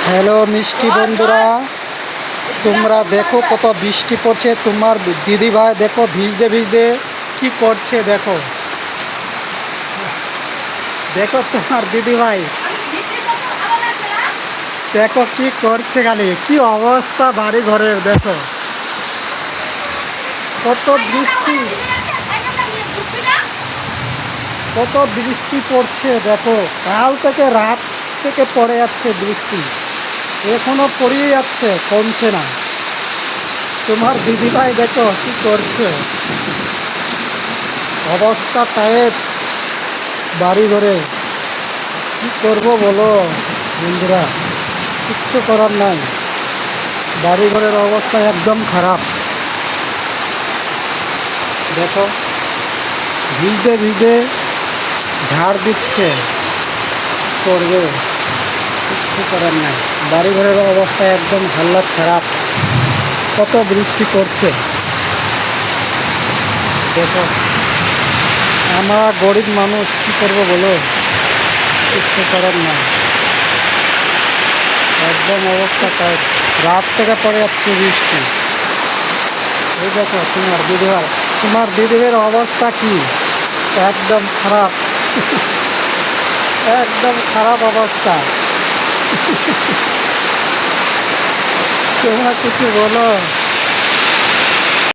Hello মিষ্টি বন্ধুরা, তোমরা দেখো কত বৃষ্টি পড়ছে। তোমার দিদি ভাই দেখো ভিজতে ভিজতে কি করছে। দেখো দেখো তোমার দিদি ভাই দেখো কি করছে, খালি কি অবস্থা বাড়ি ঘরের। দেখো কত বৃষ্টি, কত বৃষ্টি পড়ছে। দেখো কাল থেকে রাত থেকে পড়ে যাচ্ছে বৃষ্টি, এখনো পড়েই যাচ্ছে, কমছে না। তোমার দিদিভাই দেখো কি করছে, অবস্থা টাইট বাড়ি ঘরে। কি করবো বলো বন্ধুরা, কিচ্ছু করার নাই, বাড়ি ঘরের অবস্থা একদম খারাপ। দেখো ভিজতে ভিজতে ঝাড় দিচ্ছে, করবে, কিচ্ছু করার নাই। বাড়ি ঘরের অবস্থা একদম হাল্লাত খারাপ, কত বৃষ্টি পড়ছে। দেখো আমরা গরিব মানুষ, কী করবো বলো, কিচ্ছু করার নাই, একদম অবস্থা টাইট। রাত থেকে পড়ে যাচ্ছে বৃষ্টি। এই দেখো তোমার দিদিভাইয়ের অবস্থা কি, একদম খারাপ, একদম খারাপ অবস্থা। তোমরা কিছু বলো।